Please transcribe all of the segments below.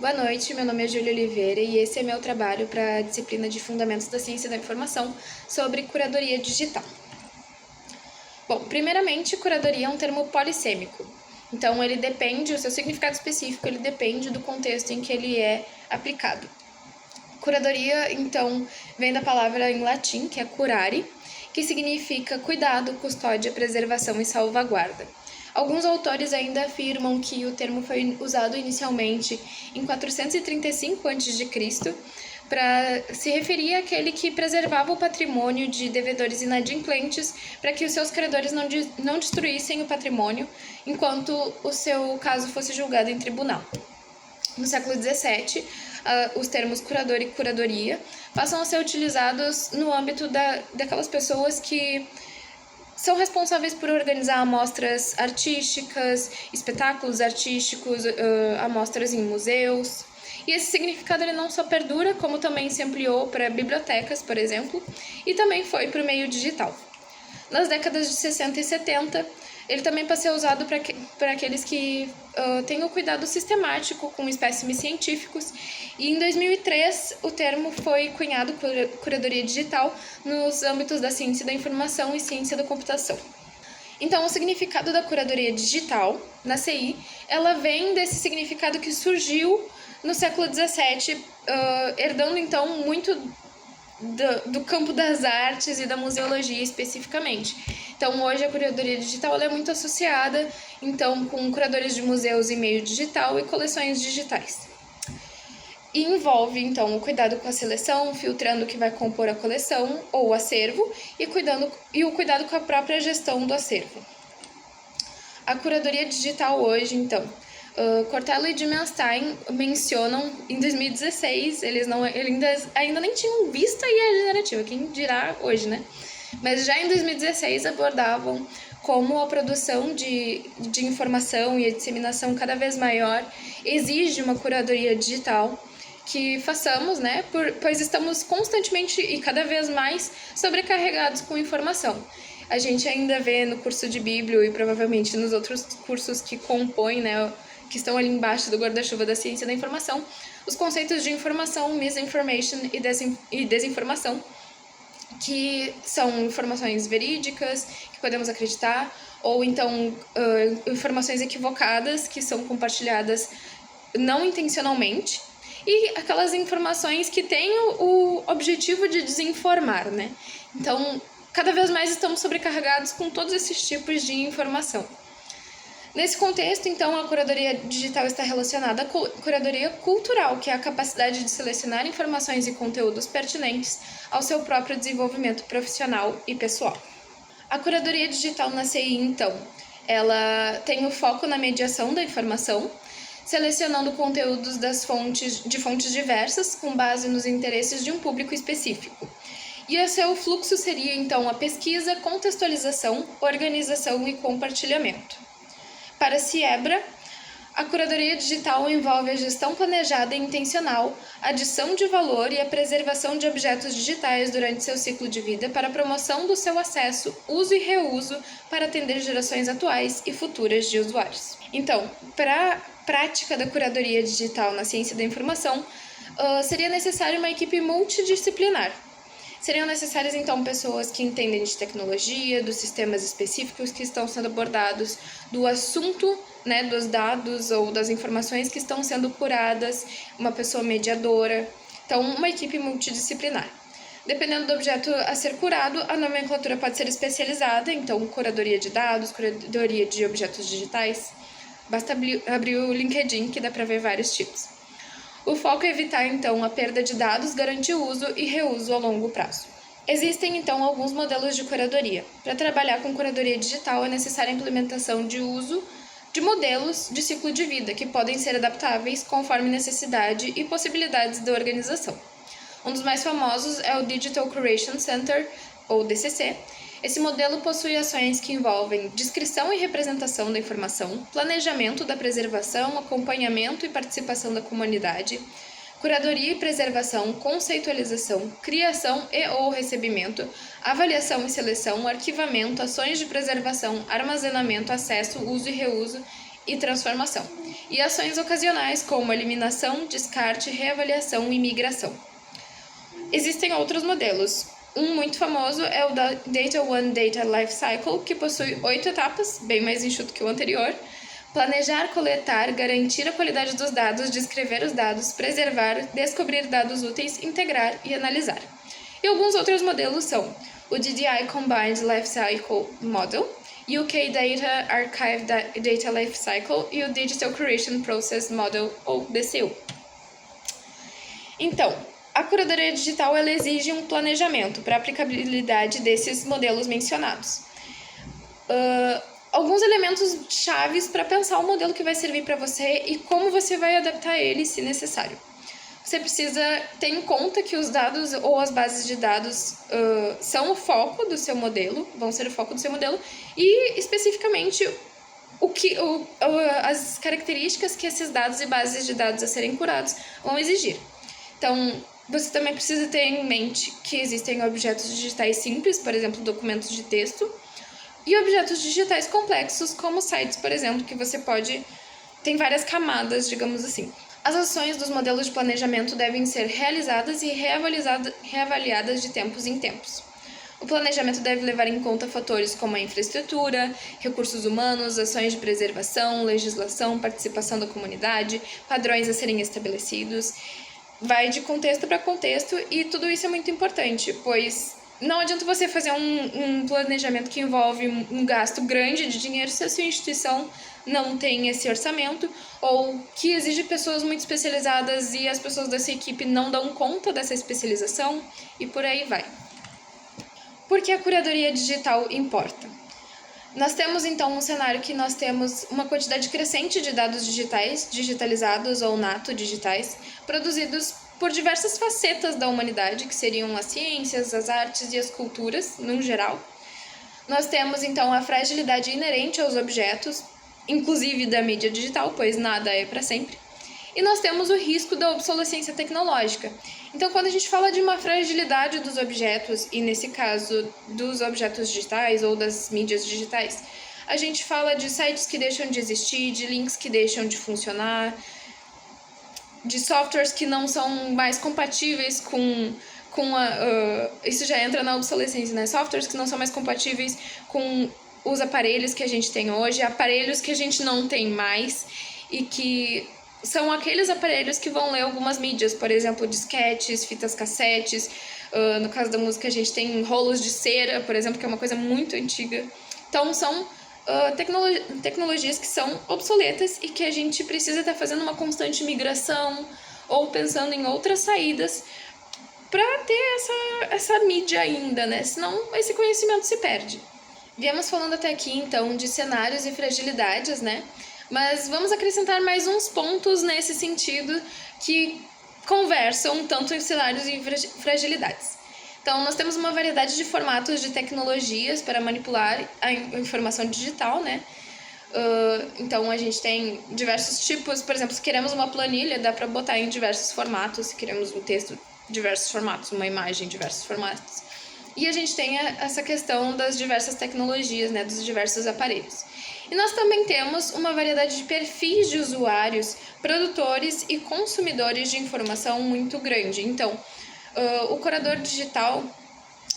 Boa noite, meu nome é Júlia Oliveira e esse é meu trabalho para a disciplina de Fundamentos da Ciência da Informação sobre curadoria digital. Bom, primeiramente, curadoria é um termo polissêmico. Então, o seu significado específico, ele depende do contexto em que ele é aplicado. Curadoria, então, vem da palavra em latim, que é curare, que significa cuidado, custódia, preservação e salvaguarda. Alguns autores ainda afirmam que o termo foi usado inicialmente em 435 a.C., para se referir àquele que preservava o patrimônio de devedores inadimplentes para que os seus credores não destruíssem o patrimônio enquanto o seu caso fosse julgado em tribunal. No século XVII, os termos curador e curadoria passam a ser utilizados no âmbito daquelas pessoas que são responsáveis por organizar amostras artísticas, espetáculos artísticos, amostras em museus. E esse significado ele não só perdura, como também se ampliou para bibliotecas, por exemplo, e também foi para o meio digital. Nas décadas de 60 e 70, ele também passa a ser usado para aqueles que têm o cuidado sistemático com espécimes científicos. E em 2003, o termo foi cunhado curadoria digital nos âmbitos da ciência da informação e ciência da computação. Então, o significado da curadoria digital na CI, ela vem desse significado que surgiu no século XVII, herdando então muito do campo das artes e da museologia especificamente. Então, hoje a curadoria digital é muito associada então com curadores de museus em meio digital e coleções digitais. E envolve então o cuidado com a seleção, filtrando o que vai compor a coleção ou o acervo e o cuidado com a própria gestão do acervo. A curadoria digital hoje, então, Cortella e Dimenstein mencionam em 2016, eles ainda nem tinham visto a IA generativa, quem dirá hoje, né? Mas já em 2016 abordavam como a produção de informação e a disseminação cada vez maior exige uma curadoria digital que façamos, né? Pois estamos constantemente e cada vez mais sobrecarregados com informação. A gente ainda vê no curso de Bíblia e provavelmente nos outros cursos que compõem, né, que estão ali embaixo do guarda-chuva da ciência da informação, os conceitos de informação, misinformation e desinformação, que são informações verídicas, que podemos acreditar, ou então informações equivocadas, que são compartilhadas não intencionalmente, e aquelas informações que têm o objetivo de desinformar, né? Então, cada vez mais estamos sobrecarregados com todos esses tipos de informação. Nesse contexto, então, a curadoria digital está relacionada à curadoria cultural, que é a capacidade de selecionar informações e conteúdos pertinentes ao seu próprio desenvolvimento profissional e pessoal. A curadoria digital na CI, então, ela tem o foco na mediação da informação, selecionando conteúdos de fontes diversas, com base nos interesses de um público específico. E o seu fluxo seria, então, a pesquisa, contextualização, organização e compartilhamento. Para a Siebra, a curadoria digital envolve a gestão planejada e intencional, a adição de valor e a preservação de objetos digitais durante seu ciclo de vida para a promoção do seu acesso, uso e reuso para atender gerações atuais e futuras de usuários. Então, para a prática da curadoria digital na ciência da informação, seria necessária uma equipe multidisciplinar. Seriam necessárias, então, pessoas que entendem de tecnologia, dos sistemas específicos que estão sendo abordados, do assunto, né, dos dados ou das informações que estão sendo curadas, uma pessoa mediadora. Então, uma equipe multidisciplinar. Dependendo do objeto a ser curado, a nomenclatura pode ser especializada, então, curadoria de dados, curadoria de objetos digitais. Basta abrir o LinkedIn que dá para ver vários tipos. O foco é evitar, então, a perda de dados, garantir uso e reuso a longo prazo. Existem, então, alguns modelos de curadoria. Para trabalhar com curadoria digital, é necessária a implementação de uso de modelos de ciclo de vida, que podem ser adaptáveis conforme necessidade e possibilidades da organização. Um dos mais famosos é o Digital Curation Center, ou DCC. Esse modelo possui ações que envolvem descrição e representação da informação, planejamento da preservação, acompanhamento e participação da comunidade, curadoria e preservação, conceitualização, criação e ou recebimento, avaliação e seleção, arquivamento, ações de preservação, armazenamento, acesso, uso e reuso e transformação, e ações ocasionais como eliminação, descarte, reavaliação e migração. Existem outros modelos. Um muito famoso é o Data One Data Lifecycle, que possui 8 etapas, bem mais enxuto que o anterior. Planejar, coletar, garantir a qualidade dos dados, descrever os dados, preservar, descobrir dados úteis, integrar e analisar. E alguns outros modelos são o DDI Combined Lifecycle Model, UK Data Archive Data Lifecycle e o Digital Curation Process Model, ou DCU. Então, a curadoria digital ela exige um planejamento para a aplicabilidade desses modelos mencionados. Alguns elementos chaves para pensar o modelo que vai servir para você e como você vai adaptar ele se necessário. Você precisa ter em conta que os dados ou as bases de dados são o foco do seu modelo, vão ser o foco do seu modelo, e especificamente as características que esses dados e bases de dados a serem curados vão exigir. Então, você também precisa ter em mente que existem objetos digitais simples, por exemplo, documentos de texto, e objetos digitais complexos, como sites, por exemplo, que você tem várias camadas, digamos assim. As ações dos modelos de planejamento devem ser realizadas e reavaliadas de tempos em tempos. O planejamento deve levar em conta fatores como a infraestrutura, recursos humanos, ações de preservação, legislação, participação da comunidade, padrões a serem estabelecidos. Vai de contexto para contexto e tudo isso é muito importante, pois não adianta você fazer um planejamento que envolve um gasto grande de dinheiro se a sua instituição não tem esse orçamento ou que exige pessoas muito especializadas e as pessoas dessa equipe não dão conta dessa especialização e por aí vai. Por que a curadoria digital importa? Nós temos então um cenário que nós temos uma quantidade crescente de dados digitais, digitalizados ou nato digitais, produzidos por diversas facetas da humanidade, que seriam as ciências, as artes e as culturas, no geral. Nós temos então a fragilidade inerente aos objetos, inclusive da mídia digital, pois nada é para sempre. E nós temos o risco da obsolescência tecnológica. Então, quando a gente fala de uma fragilidade dos objetos, e nesse caso dos objetos digitais ou das mídias digitais, a gente fala de sites que deixam de existir, de links que deixam de funcionar, de softwares que não são mais compatíveis isso já entra na obsolescência, né? Softwares que não são mais compatíveis com os aparelhos que a gente tem hoje, aparelhos que a gente não tem mais e que são aqueles aparelhos que vão ler algumas mídias, por exemplo, disquetes, fitas cassetes. No caso da música, a gente tem rolos de cera, por exemplo, que é uma coisa muito antiga. Então, são tecnologias que são obsoletas e que a gente precisa estar fazendo uma constante migração ou pensando em outras saídas para ter essa mídia ainda, né? Senão esse conhecimento se perde. Viemos falando até aqui, então, de cenários e fragilidades, né? Mas vamos acrescentar mais uns pontos nesse sentido que conversam tanto em cenários e fragilidades. Então, nós temos uma variedade de formatos de tecnologias para manipular a informação digital, né? Então, a gente tem diversos tipos, por exemplo, se queremos uma planilha, dá para botar em diversos formatos, se queremos um texto, diversos formatos, uma imagem, diversos formatos. E a gente tem essa questão das diversas tecnologias, né, dos diversos aparelhos. E nós também temos uma variedade de perfis de usuários, produtores e consumidores de informação muito grande. Então, o curador digital,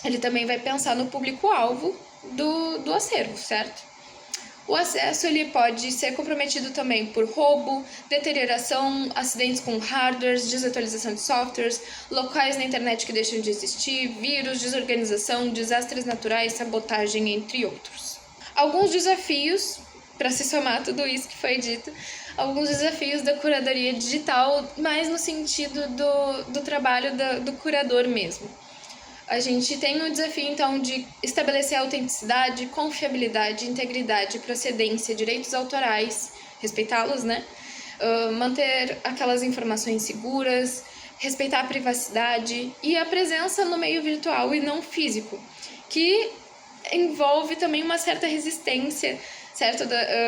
ele também vai pensar no público-alvo do acervo, certo? O acesso ele pode ser comprometido também por roubo, deterioração, acidentes com hardwares, desatualização de softwares, locais na internet que deixam de existir, vírus, desorganização, desastres naturais, sabotagem, entre outros. Alguns desafios, para se somar tudo isso que foi dito, alguns desafios da curadoria digital, mais no sentido do trabalho do curador mesmo. A gente tem o desafio, então, de estabelecer autenticidade, confiabilidade, integridade, procedência, direitos autorais, respeitá-los, né? Manter aquelas informações seguras, respeitar a privacidade e a presença no meio virtual e não físico, que envolve também uma certa resistência, certo?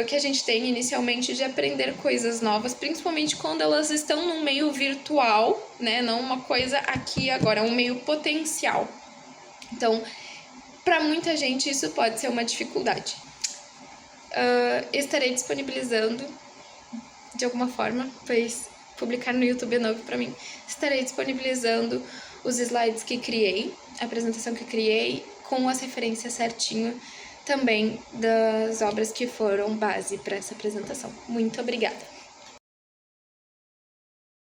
Que a gente tem inicialmente de aprender coisas novas, principalmente quando elas estão num meio virtual, né? Não uma coisa aqui e agora, um meio potencial. Então, para muita gente isso pode ser uma dificuldade. Estarei disponibilizando de alguma forma, pois publicar no YouTube é novo para mim. Estarei disponibilizando os slides que criei, a apresentação que criei, com as referências certinho também das obras que foram base para essa apresentação. Muito obrigada!